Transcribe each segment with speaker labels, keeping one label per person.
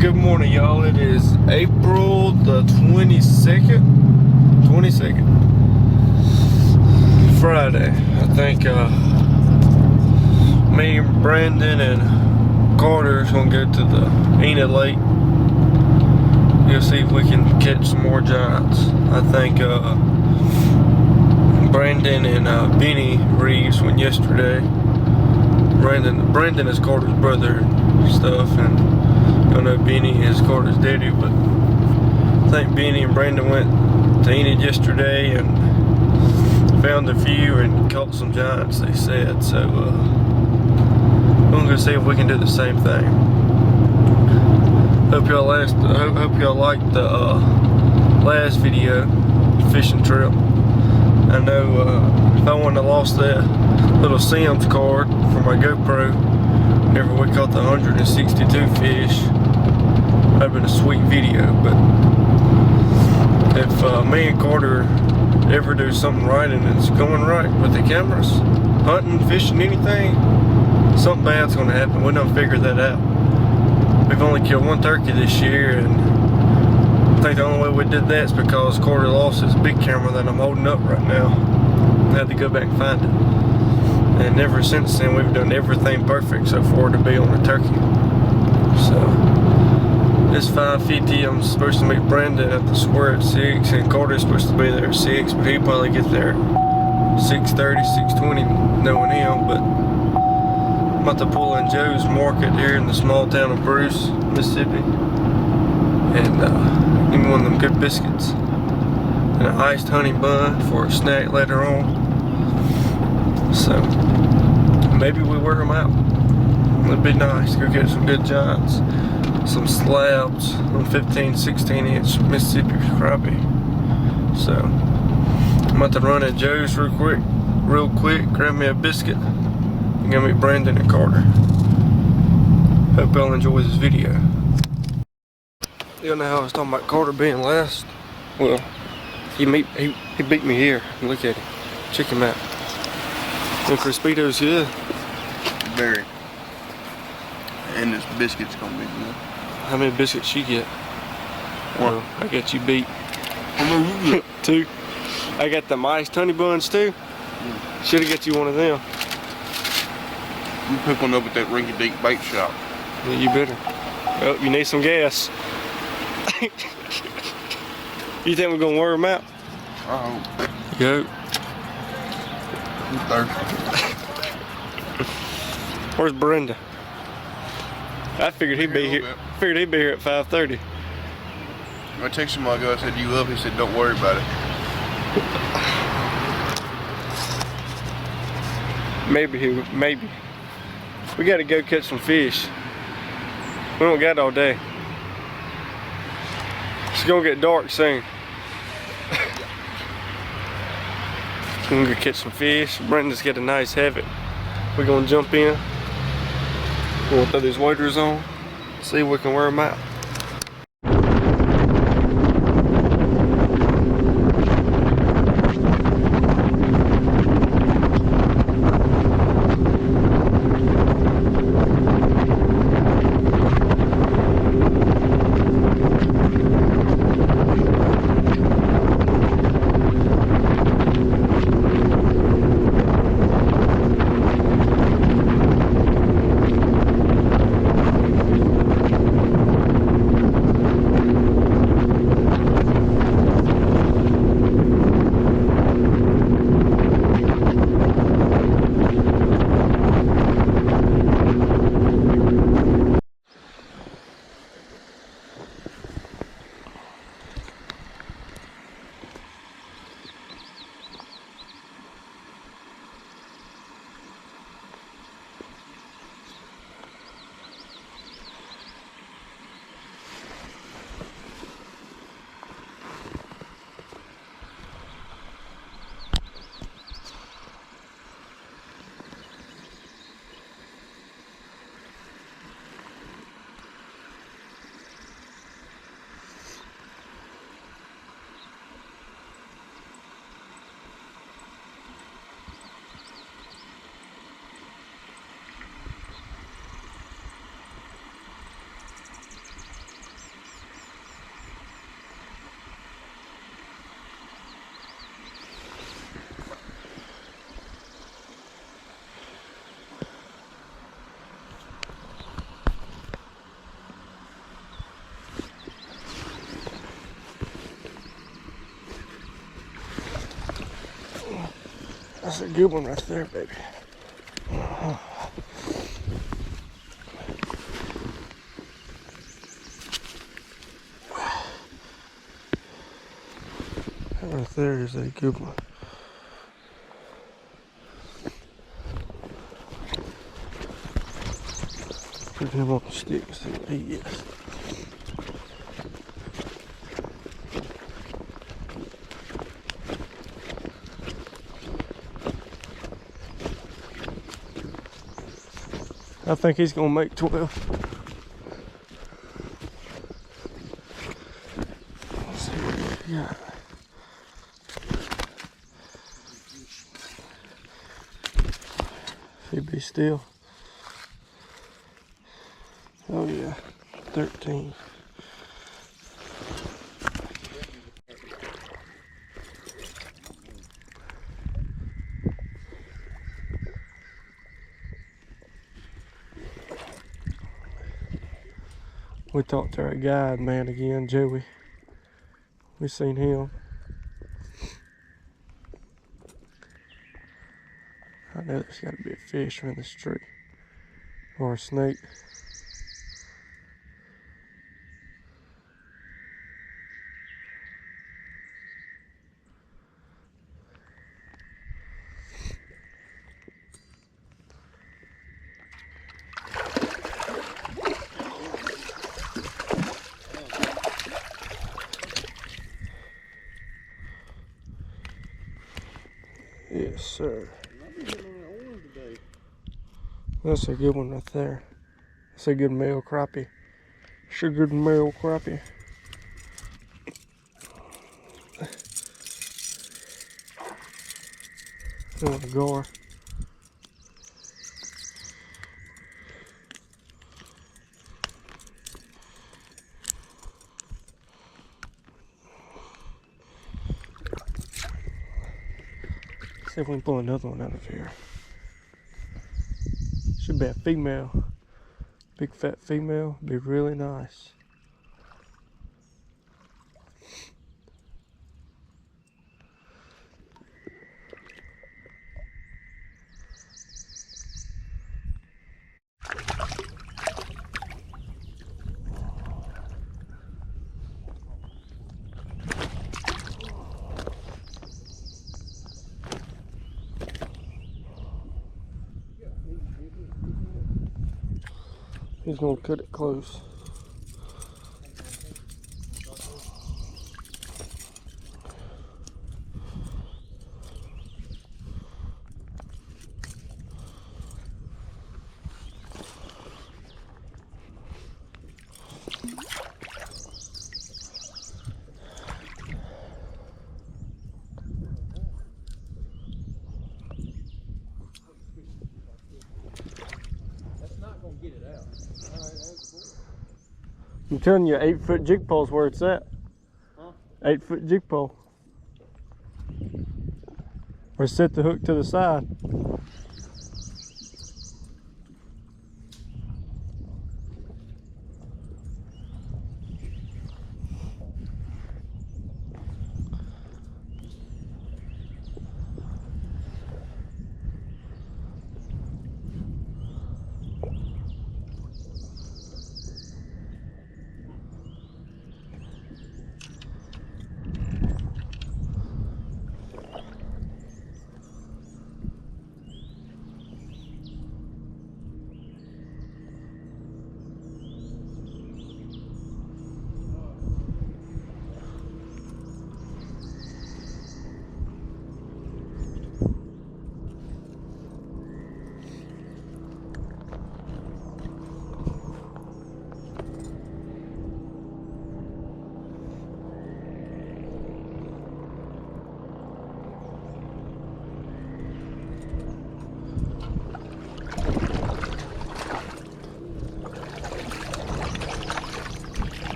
Speaker 1: Good morning, y'all. It is April the 22nd, Friday. I think me, Brandon, and Carter's gonna go to the Enid Lake. We'll see if we can catch some more giants. I think Brandon and Benny Reeves went yesterday. Brandon is Carter's brother and stuff, and I know Benny is Carter's daddy, but I think Benny and Brandon went to Enid yesterday and found a few and caught some giants, they said. So we're gonna go see if we can do the same thing. Hope y'all liked the last video, fishing trip. I know if I wouldn't have lost that little Sims card for my GoPro whenever we caught the 162 fish, that'd have been a sweet video. But if me and Carter ever do something right and it's going right with the cameras, hunting, fishing, anything, something bad's gonna happen. We done figured that out. We've only killed one turkey this year, and I think the only way we did that is because Carter lost his big camera that I'm holding up right now. I had to go back and find it. And ever since then, we've done everything perfect so far to be on a turkey. So, it's 5:50. I'm supposed to meet Brandon at the square at 6, and Carter's supposed to be there at 6, but he'll probably get there 6:30, 6:20, knowing him. But I'm about to pull in Joe's Market here in the small town of Bruce, Mississippi, and give me one of them good biscuits and an iced honey bun for a snack later on. So maybe we wear them out. It'd be nice. Go get some good giants, some slabs on 15, 16-inch Mississippi crappie. So I'm about to run at Joe's real quick, grab me a biscuit, and go meet Brandon and Carter. Hope y'all enjoy this video. You know how I was talking about Carter being last? Well, he beat me here. Look at him. Check him out. The Crispito's here.
Speaker 2: Very. And this biscuit's gonna be good.
Speaker 1: How many biscuits you get?
Speaker 2: One.
Speaker 1: I got you beat.
Speaker 2: How many you get?
Speaker 1: 2. I got the iced honey buns too. Should have got you one of them.
Speaker 2: You pick one up at that rinky-dink bait shop.
Speaker 1: Yeah, you better. Oh, you need some gas. You think we're gonna wear them out?
Speaker 2: I hope.
Speaker 1: Go.
Speaker 2: I'm thirsty.
Speaker 1: Where's Brenda? I figured he'd be here. Figured he'd be here at 5:30.
Speaker 2: I texted him while ago. I said, "You up?" He said, "Don't worry about it."
Speaker 1: Maybe. We gotta go catch some fish. We don't got all day. It's gonna get dark soon. We're gonna go catch some fish. Brenda's got a nice habit. We're gonna jump in. We're gonna throw these waders on. See if we can wear them out. That's a good one right there, baby. That right there is a good one. Put him on the stick and see what he is. I think he's gonna make 12. Let's see what he got. He'd be still. Oh yeah, 13. We talked to our guide man again, Joey. We seen him. I know there's got to be a fish in this tree. Or a snake. Yes, sir. That's a good one right there. That's a good male crappie. Sugared male crappie. Oh, a gar. See if we can pull another one out of here. Should be a female. Big fat female. Be really nice. He's gonna cut it close. I'm telling you, 8-foot jig pole's where it's at.
Speaker 2: Huh?
Speaker 1: 8-foot jig pole. Or set the hook to the side.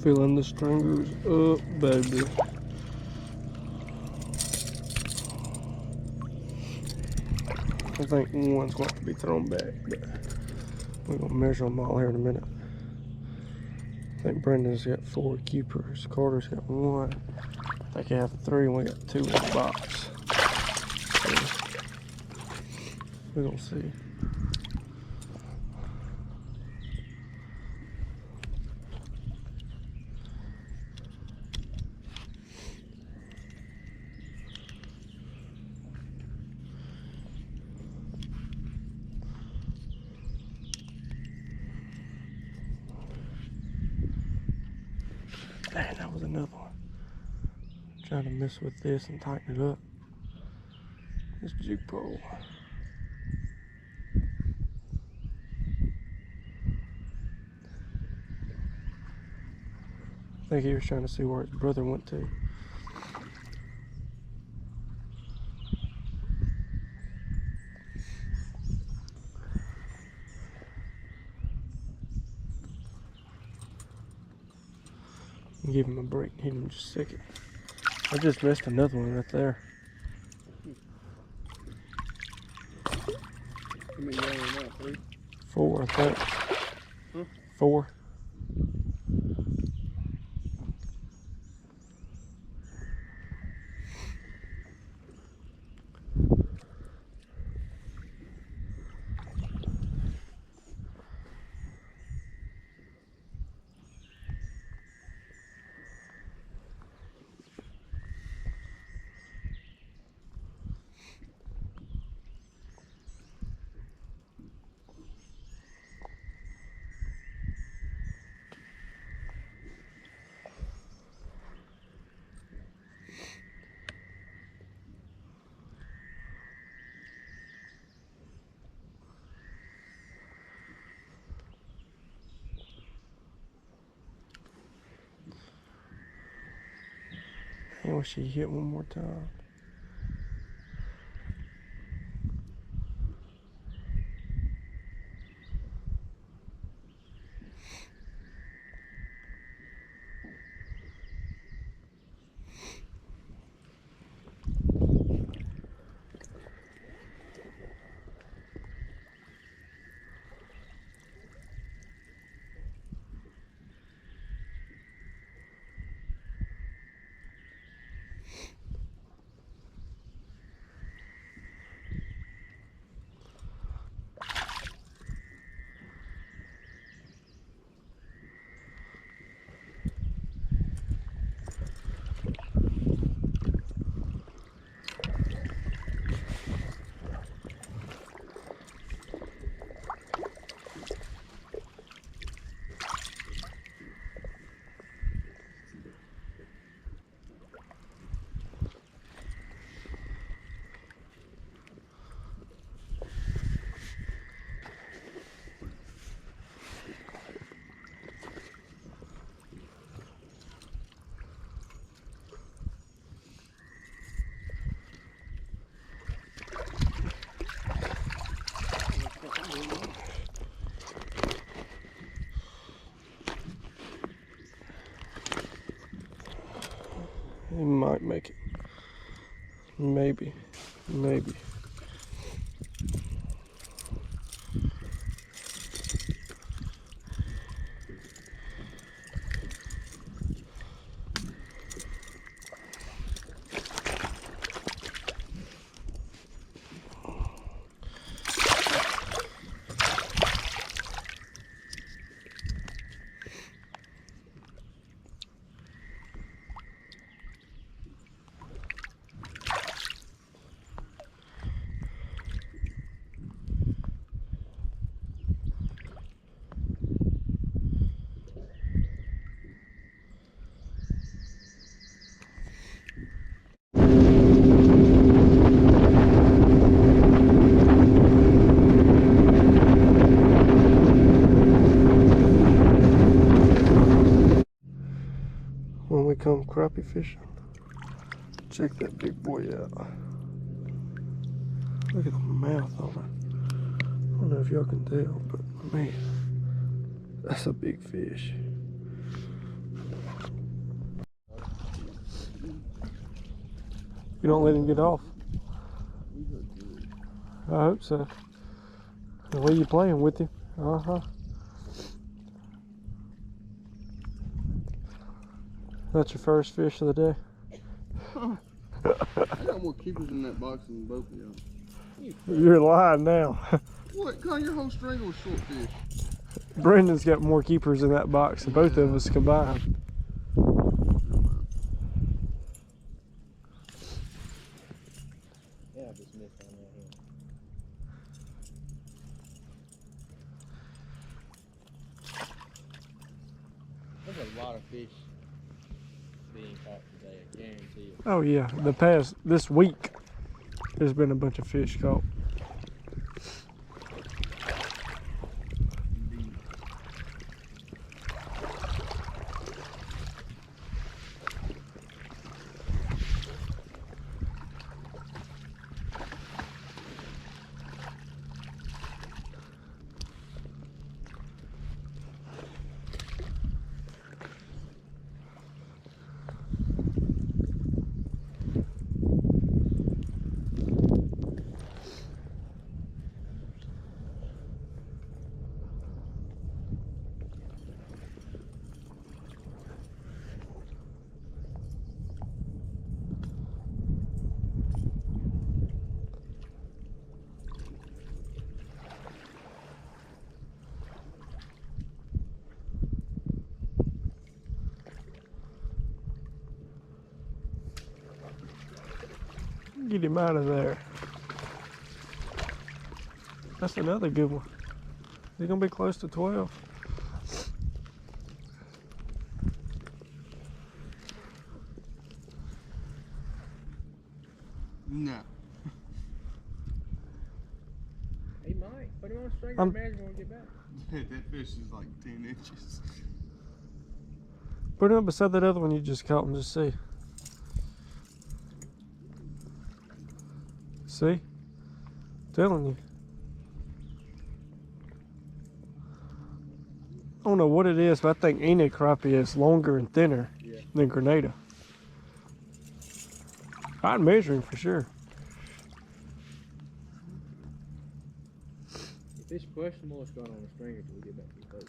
Speaker 1: Filling the stringers up, baby. I think one's going to be thrown back, but we're going to measure them all here in a minute. I think Brendan's got 4 keepers. Carter's got 1. I think I have 3 and we got 2 in the box. So we're going to see. Dang, that was another one. Trying to mess with this and tighten it up. This jig pole. I think he was trying to see where his brother went to. Give him a break and hit him just a second. I just missed another one right there.
Speaker 2: How many are now? 3?
Speaker 1: 4, I think.
Speaker 2: Huh?
Speaker 1: 4. I wish he hit one more time. He might make it. Maybe. Maybe. When we come crappie fishing, check that big boy out. Look at the mouth on it. I don't know if y'all can tell, but man, that's a big fish. You don't let him get off. I hope so. The way you playing with him. Uh-huh. That's your first fish of the day.
Speaker 2: I got more keepers in that box than both of y'all.
Speaker 1: You're lying now.
Speaker 2: What? Con, your whole string was short fish.
Speaker 1: Brendan's got more keepers in that box than both of us combined.
Speaker 3: Yeah, I just missed on that here. There's a lot of fish being caught today, I guarantee you.
Speaker 1: Oh yeah, this week, there's been a bunch of fish caught. Get him out of there. That's another good one. He's gonna be close to 12.
Speaker 2: No.
Speaker 3: He might. Put him on a string.
Speaker 1: I'm-
Speaker 3: Imagine when we get back.
Speaker 2: That fish is like 10 inches.
Speaker 1: Put him up beside that other one you just caught and just see. See? Telling you. I don't know what it is, but I think Enid crappie is longer and thinner than Grenada. I'd measure him for sure.
Speaker 3: If it's questionable, it's going on a string until we get back to the boat.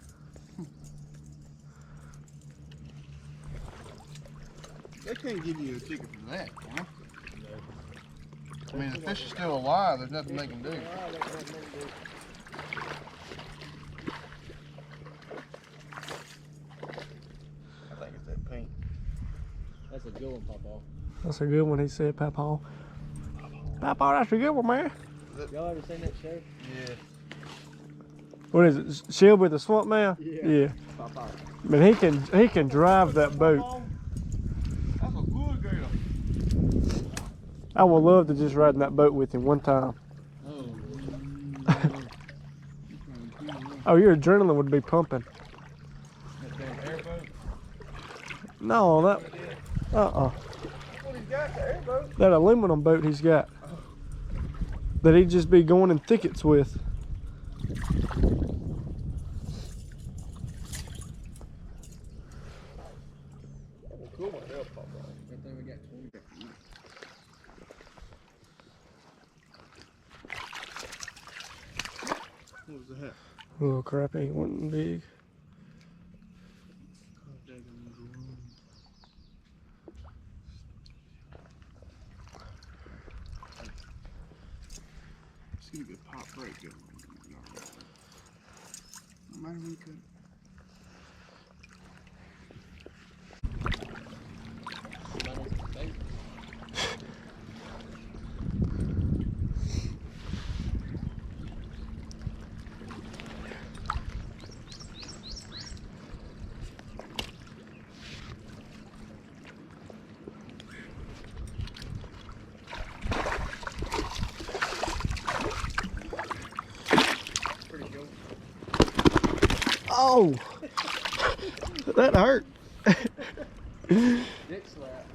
Speaker 2: They can't give you a ticket for that, huh? I mean, the fish is still alive. There's nothing they can do.
Speaker 3: I
Speaker 2: I think it's that pink.
Speaker 3: That's a good one, Papa.
Speaker 1: That's a good one, he said, Papa. Papa, that's a good one, man.
Speaker 3: Y'all ever seen that show?
Speaker 2: Yeah.
Speaker 1: What is it? Shelby the Swamp Man? Yeah.
Speaker 3: Papa.
Speaker 1: But he can drive that boat.
Speaker 2: That's a good girl.
Speaker 1: I would love to just ride in that boat with him one time. Oh, your adrenaline would be pumping.
Speaker 3: That damn airboat?
Speaker 1: No, that.
Speaker 2: What he's got, the airboat.
Speaker 1: That aluminum boat he's got. That he'd just be going in thickets with.
Speaker 2: Cool one, they'll pop off.
Speaker 3: Good thing we got 20.
Speaker 2: What was that?
Speaker 1: Little crappie, wasn't big.
Speaker 2: It's gonna be a pop break going. No matter when you cut it.
Speaker 1: Oh! That hurt.
Speaker 3: Dick slap.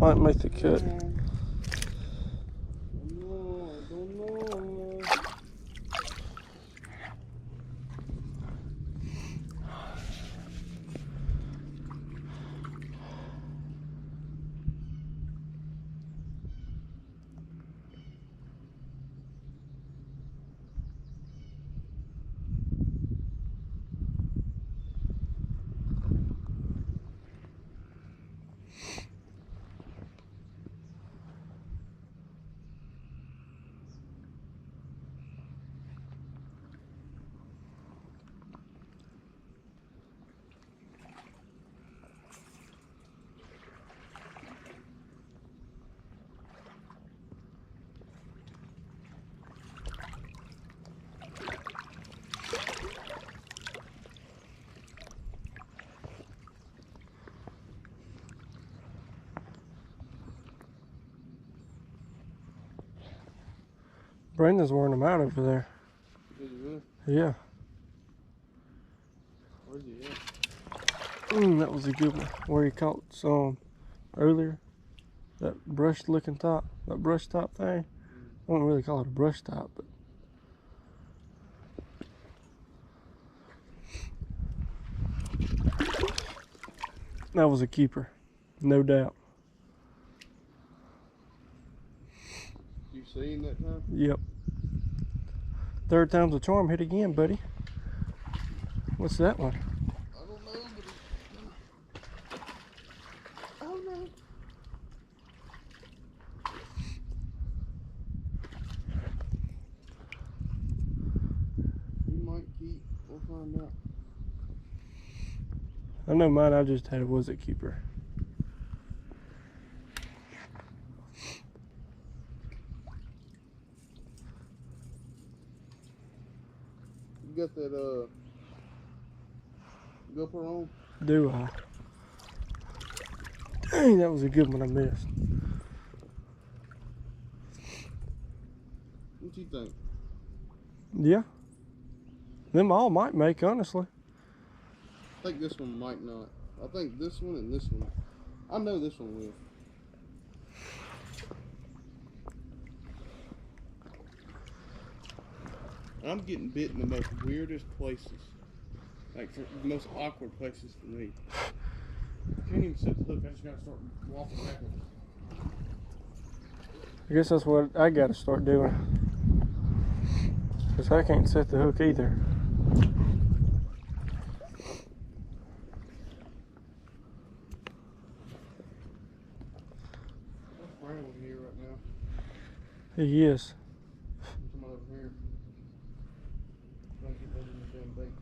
Speaker 1: Might make the cut.
Speaker 3: I don't know.
Speaker 1: Brendan's wearing them out over there.
Speaker 3: Is he really?
Speaker 1: Yeah.
Speaker 3: Where's he at?
Speaker 1: That was a good one. Where he caught some earlier. That brush looking top. That brush top thing. I wouldn't really call it a brush top, but that was a keeper. No doubt.
Speaker 3: You seen that time?
Speaker 1: Yep. Third time's a charm. Hit again, buddy. What's that one?
Speaker 3: I don't know, but oh no. He might keep. We'll find out.
Speaker 1: I know mine I just had was a keeper.
Speaker 3: You got that GoPro on?
Speaker 1: Do I? Dang, that was a good one I missed.
Speaker 3: What you think?
Speaker 1: Yeah. Them all might make, honestly.
Speaker 3: I think this one might not. I think this one and this one. I know this one will. I'm getting bit in the most weirdest places. Like, the most awkward places for me. I can't even set the hook. I just gotta start walking backwards.
Speaker 1: I guess that's what I gotta start doing. Because I can't set the hook either.
Speaker 3: What's Brandon here right now?
Speaker 1: He is.
Speaker 3: Come over here. Trying to get those in the damn baits.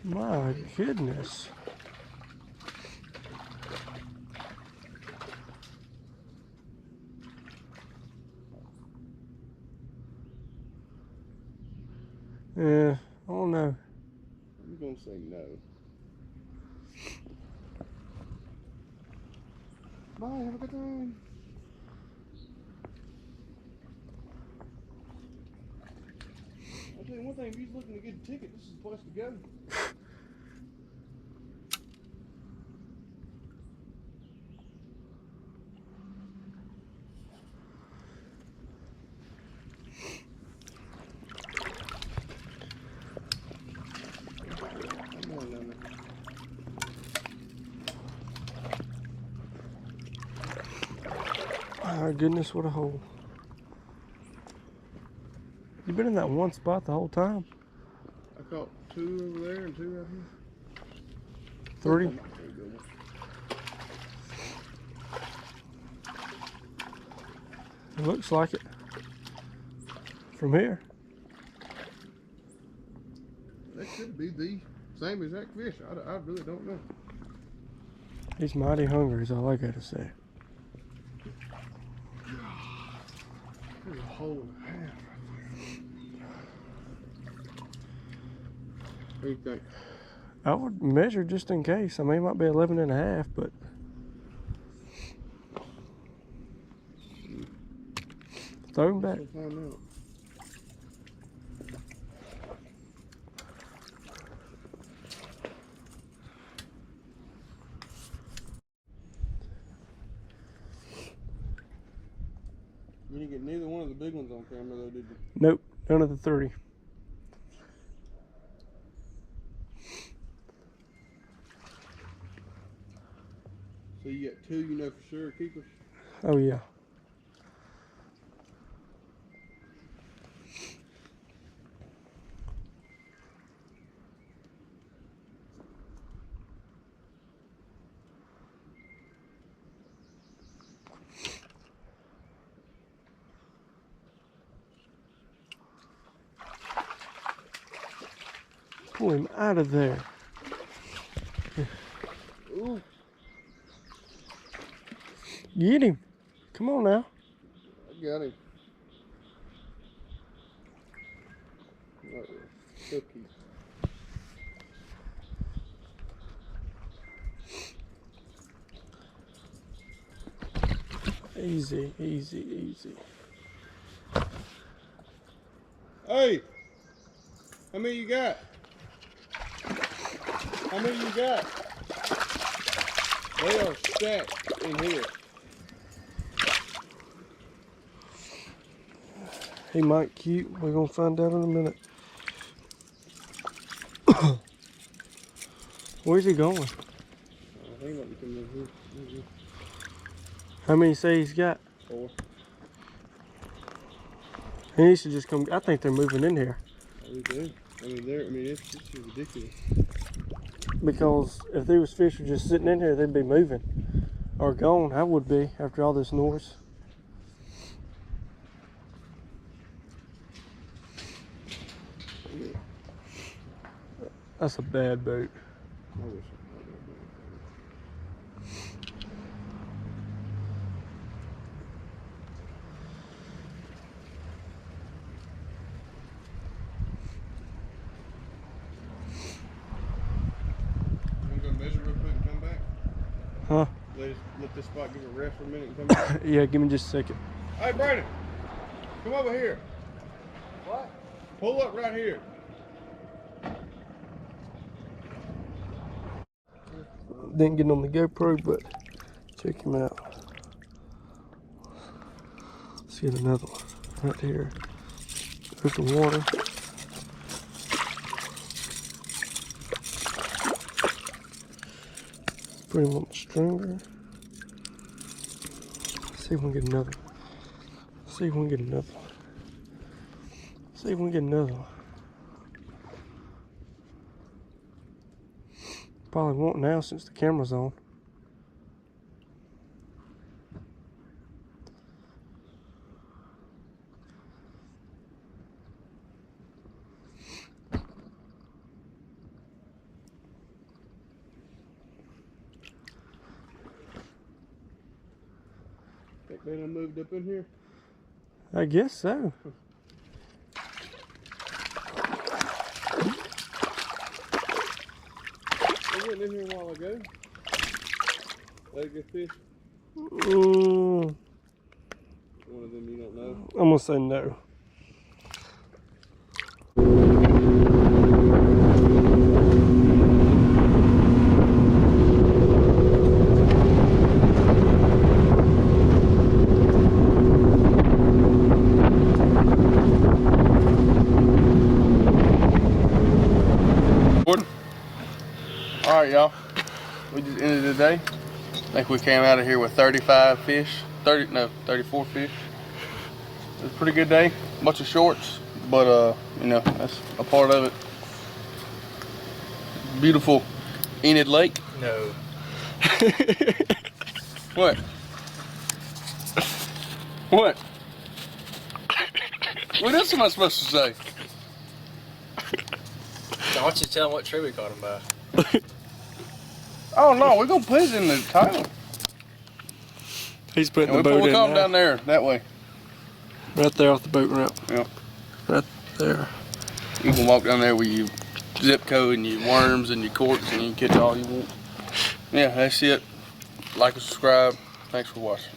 Speaker 1: My goodness. Yeah, I don't know.
Speaker 3: I'm gonna say no. Bye, have a good time. I'll tell you one thing, if you're looking to get a ticket, this is the place to go. Come on, Nana.
Speaker 1: My goodness, what a hole. You been in that one spot the whole time?
Speaker 3: I caught 2 over there and 2 right here.
Speaker 1: 3?
Speaker 3: There you go.
Speaker 1: It looks like it. From here.
Speaker 2: That could be the same exact fish. I really don't know.
Speaker 1: He's mighty hungry, is all I gotta say.
Speaker 2: There's a hole and a half. What do you think?
Speaker 1: I would measure just in case. I mean, it might be 11 and a half, but throw him back.
Speaker 2: We'll find out. You didn't get neither one of the big ones on camera though, did you?
Speaker 1: Nope, none of the 3.
Speaker 2: So you got 2 you know for sure keepers?
Speaker 1: Oh yeah. Pull him out of there.
Speaker 2: Ooh.
Speaker 1: Get him. Come on now.
Speaker 2: I got him. Cookie.
Speaker 1: Easy, easy, easy.
Speaker 2: Hey! How many you got? How many you got? They are stacked in here.
Speaker 1: He might cute. We're gonna find out in a minute. Where's he going?
Speaker 2: I think he might be coming over here.
Speaker 1: How many say he's got?
Speaker 2: 4.
Speaker 1: He needs to just come. I think they're moving in here.
Speaker 2: I do. I mean, it's just ridiculous.
Speaker 1: Because if there was fish were just sitting in here, they'd be moving. Or gone. I would be after all this noise. That's a bad boat.
Speaker 2: I wish I'm gonna measure real quick and come back.
Speaker 1: Huh?
Speaker 2: Let this spot give a rest for a minute and come back.
Speaker 1: Yeah, give me just a second.
Speaker 2: Hey, Brandon, come over here. What? Pull up right here.
Speaker 1: Didn't get on the GoPro, but check him out. Let's get another one right here. There's the water. Put him on the stringer. See if we can get another one. See if we can get another one. See if we can get another one. Probably won't now since the camera's on.
Speaker 2: Think they done moved up in here?
Speaker 1: I guess so.
Speaker 2: They went in here a while ago. Let it get fish.
Speaker 1: One
Speaker 2: One of them you don't know.
Speaker 1: I'm gonna say no.
Speaker 2: Alright, y'all. We just ended the day. I think we came out of here with 35 fish. 34 fish. It was a pretty good day. Bunch of shorts, but you know, that's a part of it. Beautiful Enid Lake.
Speaker 1: No.
Speaker 2: What? What? What else am I supposed to say?
Speaker 4: Now, why don't you tell them what tree we caught him by?
Speaker 2: Oh no, we're gonna put it in the title.
Speaker 1: He's putting
Speaker 2: And
Speaker 1: the boat
Speaker 2: we
Speaker 1: in
Speaker 2: caught him
Speaker 1: now.
Speaker 2: down there, that way.
Speaker 1: Right there off the boat ramp.
Speaker 2: Yep.
Speaker 1: Right there.
Speaker 2: You can walk down there with your zip code and your worms and your corks and you can catch all you want. Yeah, that's it. Like and subscribe. Thanks for watching.